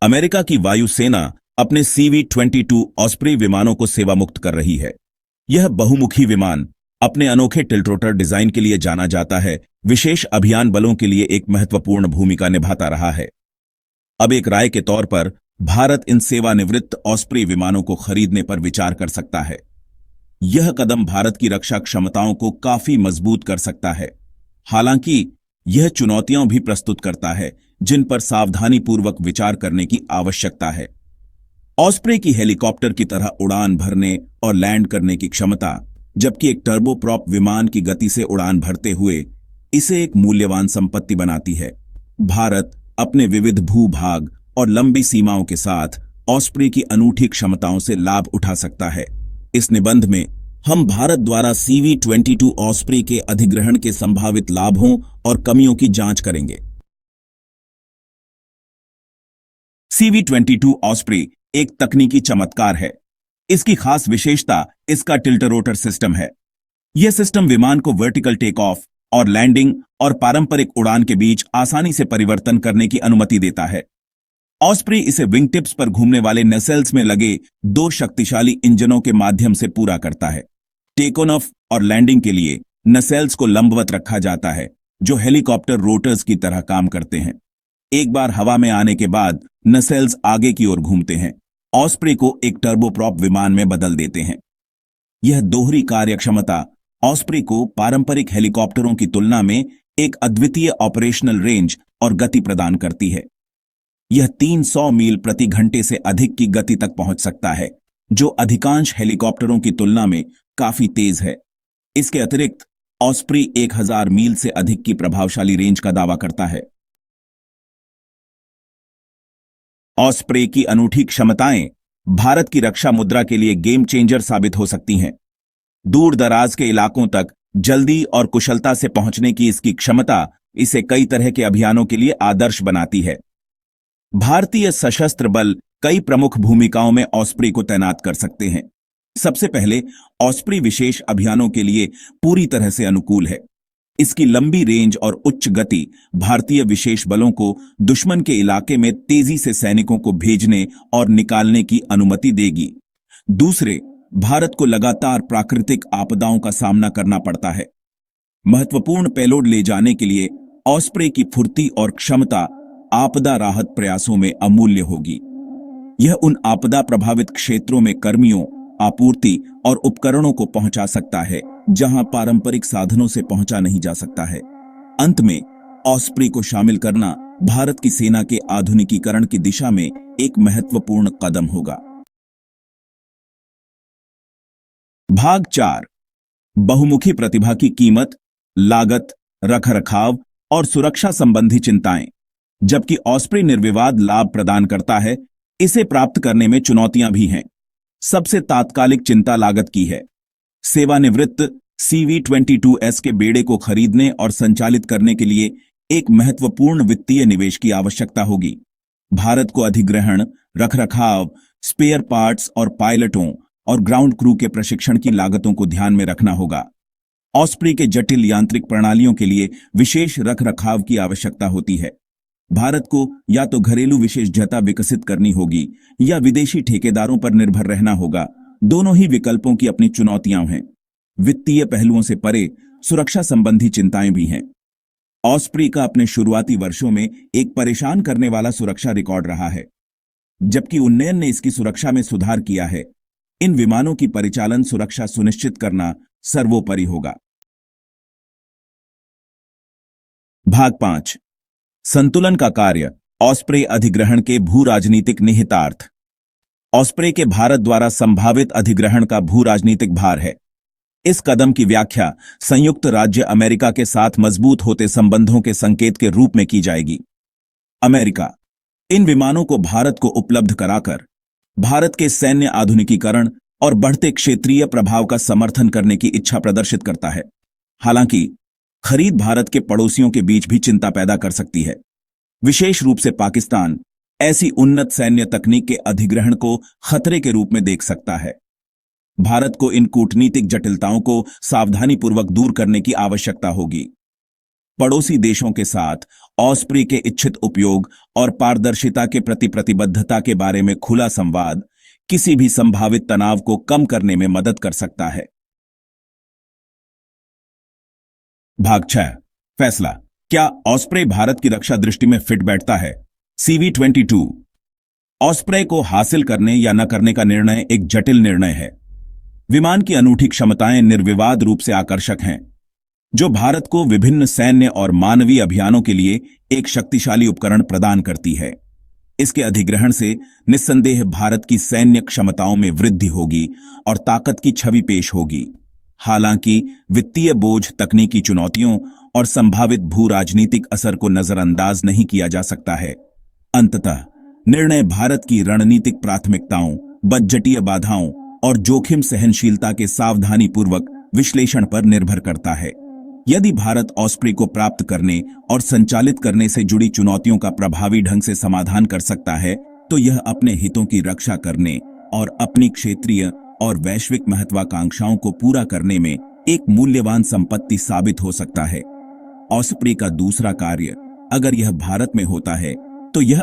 America की वायुसेना अपने CV-22 ऑस्प्रे विमानों को सेवा मुक्त कर रही है। यह बहुमुखी विमान अपने अनोखे टिल्ट्रोटर डिजाइन के लिए जाना जाता है, विशेष अभियान बलों के लिए एक महत्वपूर्ण भूमिका निभाता रहा है। अब एक राय के तौर पर भारत इन सेवानिवृत्त ऑस्प्रे विमानों को खरीदने पर विचार कर सकता है। यह कदम भारत की रक्षा क्षमताओं को काफी मजबूत कर सकता है। हालांकि यह चुनौतियां भी प्रस्तुत करता है जिन पर सावधानीपूर्वक विचार करने की आवश्यकता है। ऑस्प्रे की हेलीकॉप्टर की तरह उड़ान भरने और लैंड करने की क्षमता, जबकि एक टर्बोप्रॉप विमान की गति से उड़ान भरते हुए इसे एक मूल्यवान संपत्ति बनाती है। भारत अपने विविध भूभाग और लंबी सीमाओं के साथ ऑस्प्रे की अनूठी क्षमताओं से लाभ उठा सकता है। इस निबंध में हम भारत द्वारा CV-22 ऑस्प्रे के अधिग्रहण के संभावित लाभों और कमियों की जांच करेंगे। CV-22 ऑस्प्रे एक तकनीकी चमत्कार है। इसकी खास विशेषता इसका टिल्टरोटर सिस्टम है। यह सिस्टम विमान को वर्टिकल टेक ऑफ और लैंडिंग और पारंपरिक उड़ान के बीच आसानी से परिवर्तन करने की अनुमति देता है। ऑस्प्रे इसे विंग टिप्स पर घूमने वाले नसेल्स में लगे दो शक्तिशाली इंजनों के माध्यम से पूरा करता है। टेक ऑफ और लैंडिंग के लिए नसेल्स को लंबवत रखा जाता है, जो हेलीकॉप्टर रोटर्स की तरह काम करते हैं। एक बार हवा में आने के बाद नसेल्स आगे की ओर घूमते हैं, ऑस्प्रे को एक टर्बोप्रॉप विमान में बदल देते हैं। यह दोहरी कार्यक्षमता ऑस्प्रे को पारंपरिक हेलीकॉप्टरों की तुलना में एक अद्वितीय ऑपरेशनल रेंज और गति प्रदान करती है। यह 300 मील प्रति घंटे से अधिक की गति तक पहुंच सकता है, जो अधिकांश हेलीकॉप्टरों की तुलना में काफी तेज है। इसके अतिरिक्त ऑस्प्रे 1000 मील से अधिक की प्रभावशाली रेंज का दावा करता है। ऑस्प्रे की अनूठी क्षमताएं भारत की रक्षा मुद्रा के लिए गेम चेंजर साबित हो सकती हैं। दूर दराज के इलाकों तक जल्दी और कुशलता से पहुंचने की इसकी क्षमता इसे कई तरह के अभियानों के लिए आदर्श बनाती है। भारतीय सशस्त्र बल कई प्रमुख भूमिकाओं में ऑस्प्रे को तैनात कर सकते हैं। सबसे पहले, ऑस्प्रे विशेष अभियानों के लिए पूरी तरह से अनुकूल है। इसकी लंबी रेंज और उच्च गति भारतीय विशेष बलों को दुश्मन के इलाके में तेजी से सैनिकों को भेजने और निकालने की अनुमति देगी। दूसरे, भारत को लगातार प्राकृतिक आपदाओं का सामना करना पड़ता है। महत्वपूर्ण पेलोड ले जाने के लिए ऑस्प्रे की फुर्ती और क्षमता आपदा राहत प्रयासों में अमूल्य होगी। यह उन आपदा प्रभावित क्षेत्रों में कर्मियों, आपूर्ति और उपकरणों को पहुंचा सकता है जहां पारंपरिक साधनों से पहुंचा नहीं जा सकता है। अंत में, ऑस्प्रे को शामिल करना भारत की सेना के आधुनिकीकरण की दिशा में एक महत्वपूर्ण कदम होगा। भाग 4, बहुमुखी प्रतिभा की कीमत, लागत, रखरखाव और सुरक्षा संबंधी चिंताएं। जबकि ऑस्प्रे निर्विवाद लाभ प्रदान करता है, इसे प्राप्त करने में चुनौतियां भी हैं। सबसे तात्कालिक चिंता लागत की है। सेवानिवृत्त CV-22S के बेड़े को खरीदने और संचालित करने के लिए एक महत्वपूर्ण वित्तीय निवेश की आवश्यकता होगी। भारत को अधिग्रहण, रखरखाव, स्पेयर पार्ट्स और पायलटों और ग्राउंड क्रू के प्रशिक्षण की लागतों को ध्यान में रखना होगा। ऑस्प्रे के जटिल यांत्रिक प्रणालियों के लिए विशेष रखरखाव की आवश्यकता होती है। भारत को या तो घरेलू विशेषज्ञता विकसित करनी होगी या विदेशी ठेकेदारों पर निर्भर रहना होगा। दोनों ही विकल्पों की अपनी चुनौतियां हैं। वित्तीय पहलुओं से परे सुरक्षा संबंधी चिंताएं भी हैं। ऑस्प्रे का अपने शुरुआती वर्षों में एक परेशान करने वाला सुरक्षा रिकॉर्ड रहा है, जबकि उन्नयन ने इसकी सुरक्षा में सुधार किया है। इन विमानों की परिचालन सुरक्षा सुनिश्चित करना सर्वोपरि होगा। भाग 5, संतुलन का कार्य, ऑस्प्रे अधिग्रहण के भू राजनीतिक निहितार्थ। ऑस्प्रे के भारत द्वारा संभावित अधिग्रहण का भू राजनीतिक भार है। इस कदम की व्याख्या संयुक्त राज्य अमेरिका के साथ मजबूत होते संबंधों के संकेत के रूप में की जाएगी। अमेरिका इन विमानों को भारत को उपलब्ध कराकर भारत के सैन्य आधुनिकीकरण और बढ़ते क्षेत्रीय प्रभाव का समर्थन करने की इच्छा प्रदर्शित करता है। हालांकि खरीद भारत के पड़ोसियों के बीच भी चिंता पैदा कर सकती है। विशेष रूप से पाकिस्तान ऐसी उन्नत सैन्य तकनीक के अधिग्रहण को खतरे के रूप में देख सकता है। भारत को इन कूटनीतिक जटिलताओं को सावधानीपूर्वक दूर करने की आवश्यकता होगी। पड़ोसी देशों के साथ ऑस्प्री के इच्छित उपयोग और पारदर्शिता के प्रति प्रतिबद्धता के बारे में खुला संवाद किसी भी संभावित तनाव को कम करने में मदद कर सकता है। भाग 6 फैसला, क्या ऑस्प्रे भारत की रक्षा दृष्टि में फिट बैठता है? CV22 ऑस्प्रे को हासिल करने या न करने का निर्णय एक जटिल निर्णय है। विमान की अनूठी क्षमताएं निर्विवाद रूप से आकर्षक हैं, जो भारत को विभिन्न सैन्य और मानवीय अभियानों के लिए एक शक्तिशाली उपकरण प्रदान करती है। इसके अधिग्रहण से निस्संदेह भारत की सैन्य क्षमताओं में वृद्धि होगी और ताकत की छवि पेश होगी। हालांकि वित्तीय बोझ, तकनीकी चुनौतियों और संभावित भू राजनीतिक असर को नजरअंदाज नहीं किया जा सकता है। अंततः निर्णय भारत की रणनीतिक प्राथमिकताओं, बजटीय बाधाओं और जोखिम सहनशीलता के सावधानीपूर्वक विश्लेषण पर निर्भर करता है। यदि भारत ऑस्प्री को प्राप्त करने और संचालित करने से जुड़ी चुनौतियों का प्रभावी ढंग से समाधान कर सकता है, तो यह अपने हितों की रक्षा करने और अपनी क्षेत्रीय और वैश्विक महत्वाकांक्षाओं को पूरा करने में एक मूल्यवान संपत्ति साबित हो सकता है। ऑस्प्री का दूसरा कार्य, अगर यह भारत में होता है, तो यह